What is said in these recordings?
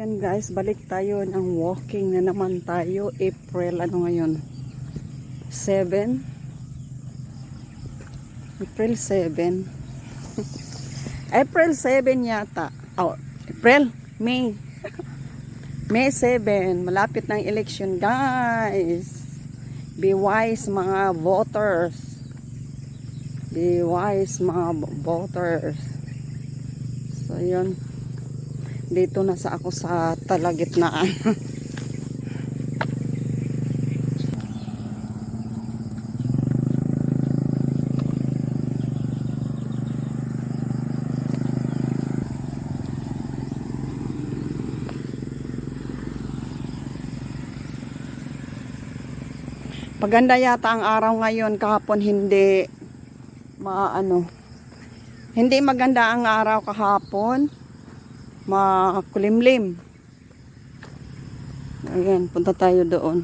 Ayan guys, balik tayo ng walking na naman tayo. April, ano ngayon? 7? April 7. April 7 yata. Oh, April, May. May 7. Malapit ng election guys. Be wise mga voters. Be wise mga voters. So yun. Dito na sa ako sa talagitnaan. Paganda yata ang araw ngayon, kahapon hindi hindi maganda ang araw kahapon. Makulimlim. Ayan, punta tayo doon.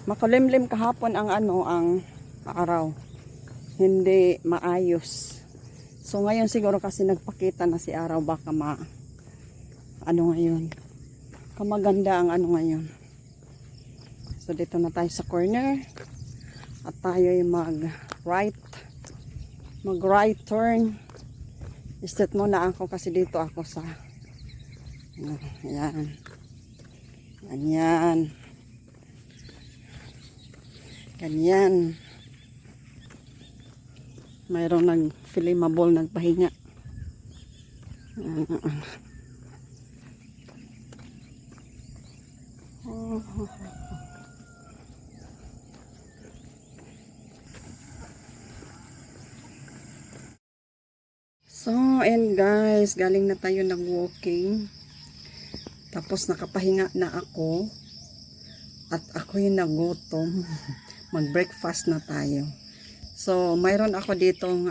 Makulimlim kahapon ang ang araw. Hindi maayos. So ngayon siguro kasi nagpakita na si araw, baka ngayon. Kamaganda ang ngayon. So dito na tayo sa corner. At tayo ay mag right turn. Start muna ako kasi dito ako sa ayan. Ganyan. Ganyan. Mayroong nag-filmable, nagpahinga. So, and guys, galing na tayo nag-walking. Tapos nakapahinga na ako. At ako'y nagutom. Mag-breakfast na tayo. So, mayroon ako ditong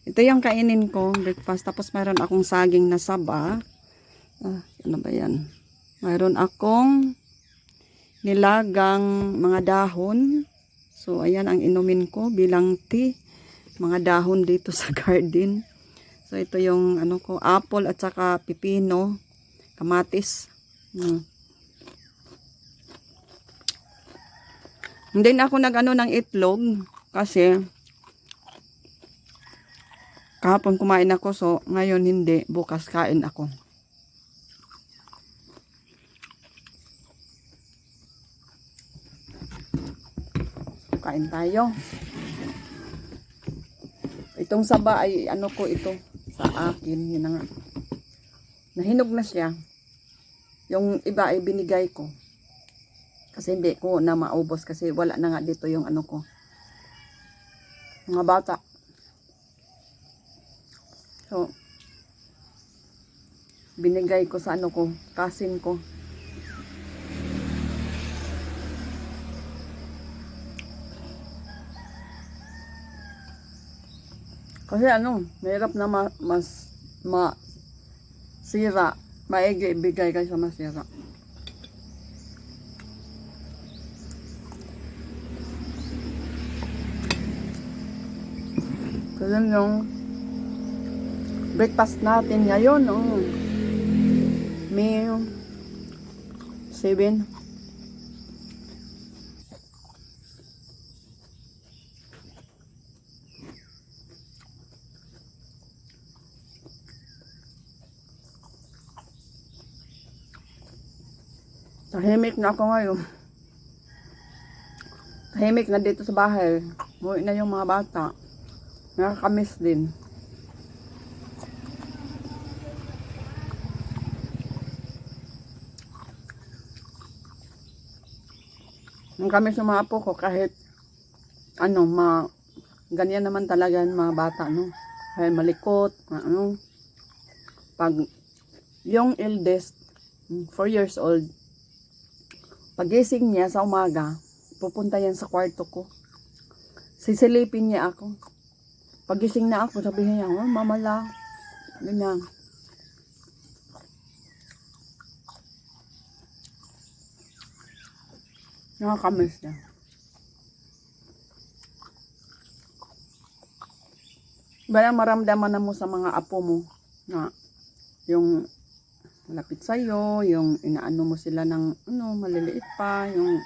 ito yung kainin ko, breakfast. Tapos mayroon akong saging na saba. Ano ba yan? Mayroon akong nilagang mga dahon. So, ayan ang inumin ko bilang tea. Mga dahon dito sa garden. So, ito yung apple at saka pipino, kamatis. Hindi na ako ng itlog kasi kahapon kumain ako, so ngayon hindi, bukas kain ako. Kain tayo. Itong saba ay ko ito sa akin, yun na nga. Nahinog na siya. Yung iba ay binigay ko. Kasi hindi ko na maubos kasi wala na nga dito yung ko. Mga bata. So, binigay ko sa ko, kasin ko. Kasi mahirap na masira. Maigi ibigay kaysa masira. So, yun yung breakfast natin ngayon. May 7. Tahimik na ako ngayon. Tahimik na dito sa bahay. Umuwi na yung mga bata. Nakakamiss din. Nakakamiss yung mga apo ko kahit ganyan naman talaga yung mga bata, Kahit malikot, Pag yung eldest, 4 years old, pagising niya sa umaga, pupunta yan sa kwarto ko. Sisilipin niya ako. Pagising na ako, sabihin niya, mama lang. Ganyan. Nakakamiss niya. Bala maramdaman na mo sa mga apo mo na yung malapit sa'yo, yung inaano mo sila ng maliliit pa, yung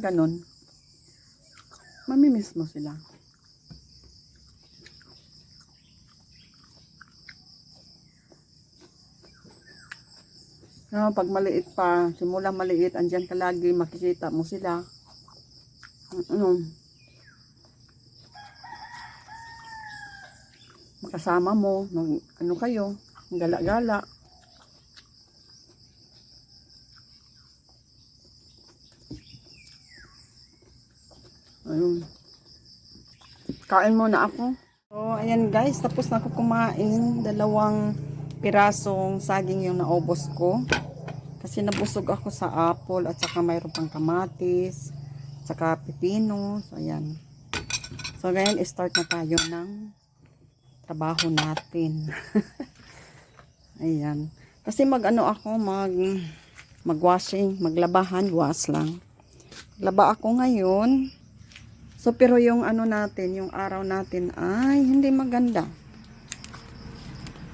ganun. Mamimiss mo sila. No, pag maliit pa, simula maliit, andyan ka lagi, makikita mo sila. Makasama mo, kayo, gala-gala. Ayun. Kain muna ako. So, ayan guys, tapos na ako kumain. 2 pirasong saging yung naubos ko. Kasi nabusog ako sa apple at saka mayroon pang kamatis, at saka pipino. So, ayan. So, ngayon, start na tayo ng trabaho natin. Ayan. Kasi mag-washing, maglabahan, wash lang. Laba ako ngayon. So, pero yung yung araw natin ay hindi maganda.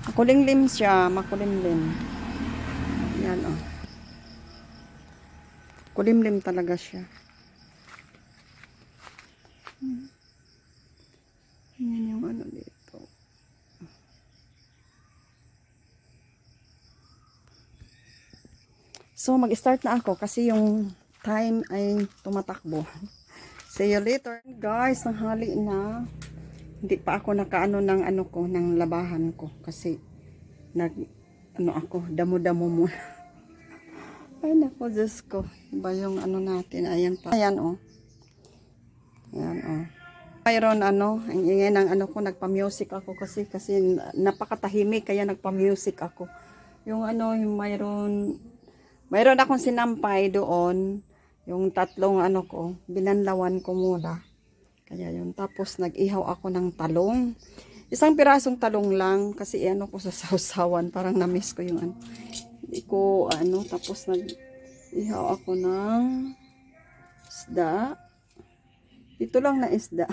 Makulimlim siya, makulimlim. Yan, oh. Kulimlim talaga siya. Yan yung dito. So, mag-start na ako kasi yung time ay tumatakbo. See you later. Guys, tanghali na. Hindi pa ako nakaano ng ng labahan ko kasi damo-damo muna. Ay nako, Diyos ko. Iba yung natin. Ayan pa. Ayan, oh. Ayan, oh. Mayroon ang ingay ng ko, nagpa-music ako kasi napakatahimik kaya nagpa-music ako. Yung yung mayroon akong sinampay doon. Yung 3 ko, binanlawan ko muna. Kaya yun. Tapos nag-ihaw ako ng talong. 1 pirasong talong lang kasi ko sa sausawan. Parang na-miss ko yung Hindi ko tapos nag-ihaw ako ng isda. Ito lang na isda.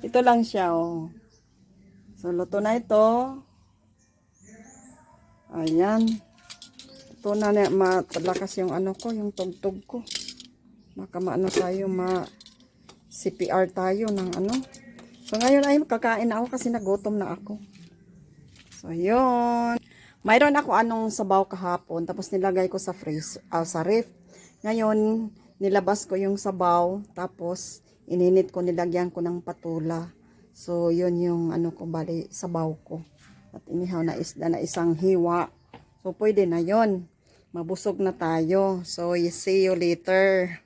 Ito lang siya, oh. So, luto na ito. Ayan. Ito na matalakas yung yung tugtog ko. Baka tayo, CPR tayo ng So, ngayon ay kakain na ako kasi nagutom na ako. So, yun. Mayroon ako sabaw kahapon. Tapos nilagay ko sa sa ref. Ngayon, nilabas ko yung sabaw. Tapos, ininit ko, nilagyan ko ng patula. So, yun yung bali, sabaw ko. At inihaw na isda na 1 hiwa. So, pwede na yun. Mabusog na tayo. So, see you later.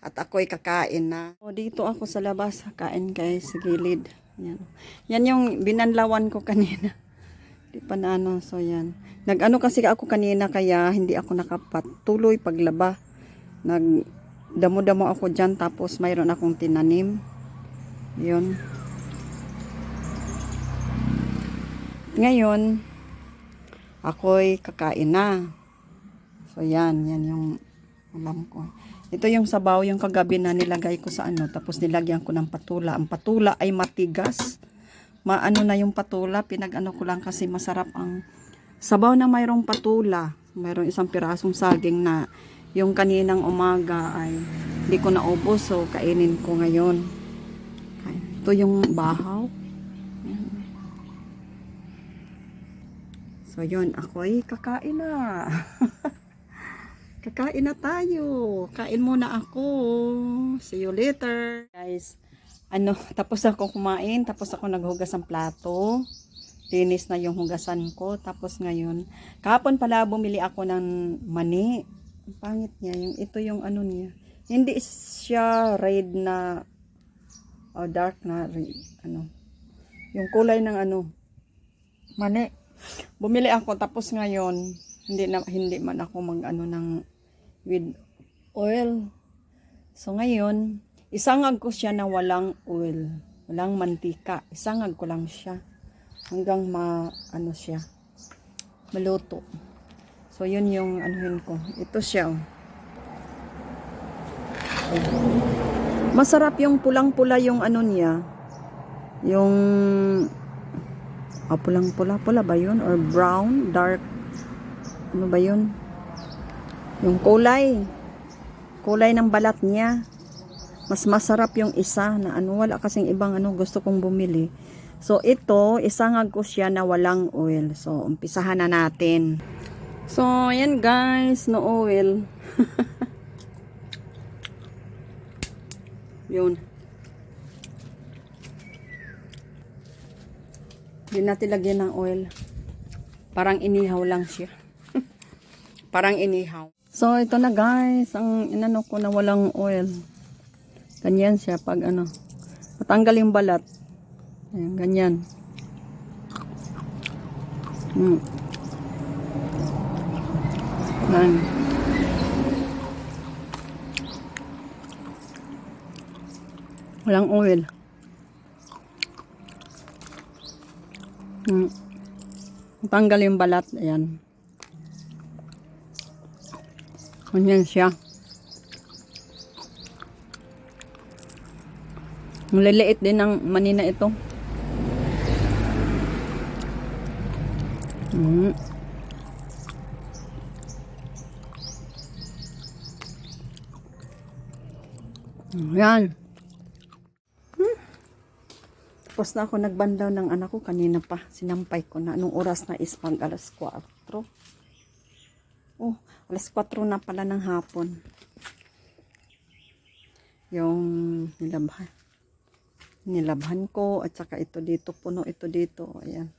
At ako'y kakain na. So, dito ako sa labas. Kain guys, sa gilid. Yan. Yan yung binanlawan ko kanina. Di pa na so yan. Kasi ako kanina kaya hindi ako nakapatuloy paglaba. Damo-damo ako dyan tapos mayroon akong tinanim. Yun. Ngayon, ako'y kakain na. So yan yung alam ko. Ito yung sabaw, yung kagabi na nilagay ko sa tapos nilagyan ko ng patula. Ang patula ay matigas. Na yung patula, ko lang kasi masarap ang sabaw na mayroong patula. Mayroong 1 pirasong saging na yung kaninang umaga ay hindi ko naubos, so kainin ko ngayon. Ito yung bahaw. So yun, ako'y kakain na. Kakain na tayo. Kain muna ako. See you later. Guys, tapos ako kumain, tapos ako naghugas ng plato. Linis na yung hugasan ko. Tapos ngayon, kahapon pala bumili ako ng mani. Ang pangit niya. Ito yung niya. Hindi siya red na dark na red. Yung kulay ng mani. Bumili ako tapos ngayon hindi man ako ng with oil. So ngayon, isangag ko siya na walang oil, walang mantika. Isangag ko lang siya hanggang siya maluto. So yun yung ko. Ito siya. Masarap yung pulang-pula yung ano niya. Yung pulang-pula. Pula ba yun? Or brown? Dark? Ano ba yun? Yung kulay. Kulay ng balat niya. Mas masarap yung isa na ano. Wala kasing ibang ano gusto kong bumili. So ito, isangag ko siya na walang oil. So umpisahan na natin. So ayan guys, no oil. Yun. Hindi natin lagyan ng oil. Parang inihaw lang siya. Parang inihaw. So, ito na guys. Ang inano ko na walang oil. Ganyan siya pag ano. Matanggal yung balat. Ayan, ganyan. Ayan. Walang oil. Tanggal yung balat. Ayan. Ganyan siya. Ang liliit din ng manina ito. Ayan. Tapos na ako nagbandaw ng anak ko kanina pa. Sinampay ko na. Anong oras na is mag alas 4. Oh, alas 4 na pala ng hapon. Yung nilabhan ko at saka ito dito, puno ito dito. Ayan.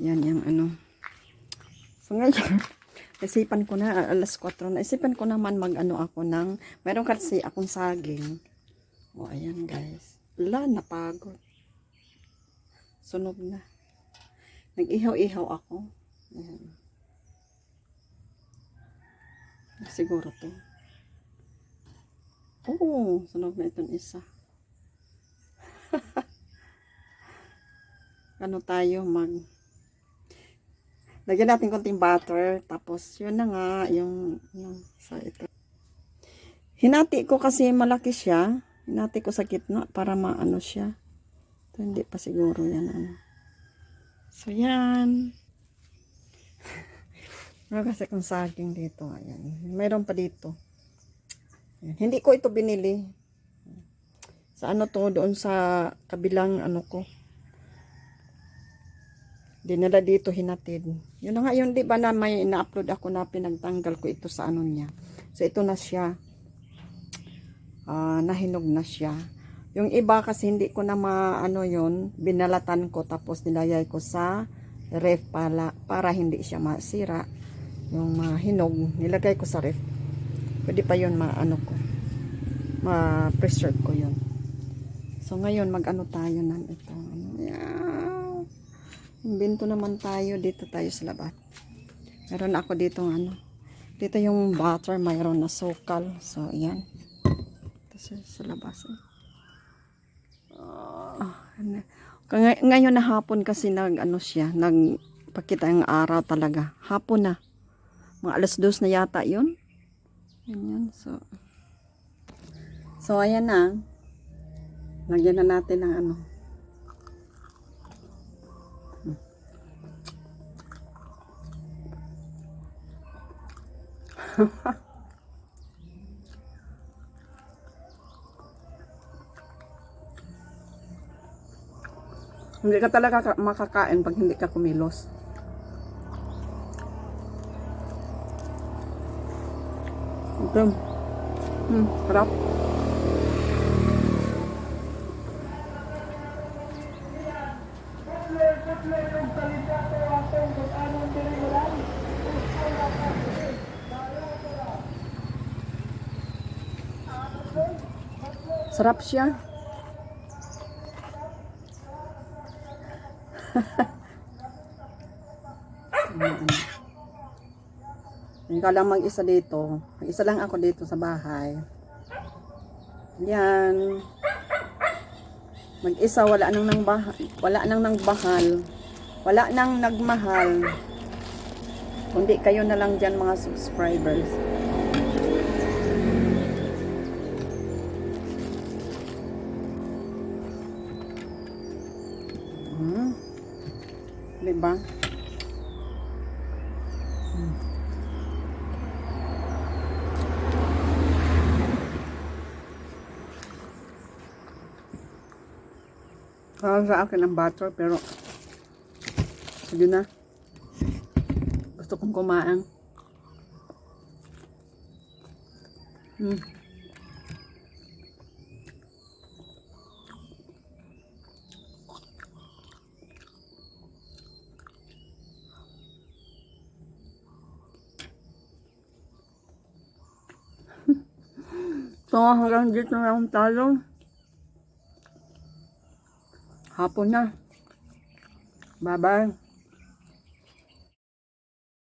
Yan yung ano. So ngayon, isipan ko na alas 4 na. Isipan ko naman mag-ano ako ng, mayroon kasi akong saging. Oh, ayan guys. Napagod. Sunog na. Nag-ihaw-ihaw ako. Ayan. Siguro to. Oo, sunog na itong isa. Ano tayo lagyan natin konting butter. Tapos, yun na nga, yung sa ito. Hinati ko kasi malaki siya. Hinati ko sa gitna para maano siya. Ito, hindi pa siguro yan. Ano. So, yan. Meron kasi kung saging dito. Ayan. Mayroon pa dito. Ayan. Hindi ko ito binili. Sa ano to, doon sa kabilang ano ko. Dinala dito hinatid. Yun na nga yun, di ba na may ina-upload ako na pinagtanggal ko ito sa ano niya. So, ito na siya. Nahinog na siya. Yung iba kasi hindi ko na maano yun, binalatan ko tapos nilayay ko sa ref para hindi siya masira. Yung mahinog, nilagay ko sa ref. Pwede pa yun maano ko. Ma-preserve ko yun. So ngayon mag-ano tayo nan ito. Imbento naman tayo, dito tayo sa labas. Meron ako dito dito yung butter, mayroon na sukal. So ayan. Ito sa labas. Ngayon na hapon kasi nagpakita yung araw talaga. Hapon na. Mga alas 2 na yata yun. Ayan, so ayan na. Lagyan na natin ng ano. Hindi ka talaga makakain pag hindi ka kumilos. Ito. Sarap. Sarap siya. Ikaw lang mag-isa dito. Mag-isa lang ako dito sa bahay. Yan. Mag-isa, wala nang bahal. Wala nang nagmahal. Kundi kayo na lang dyan mga subscribers. Di ba? Parang sa akin ang butter, pero sige na. Gusto kong kumain. So, hanggang dito na lang tayo. Hapon na. Bye-bye.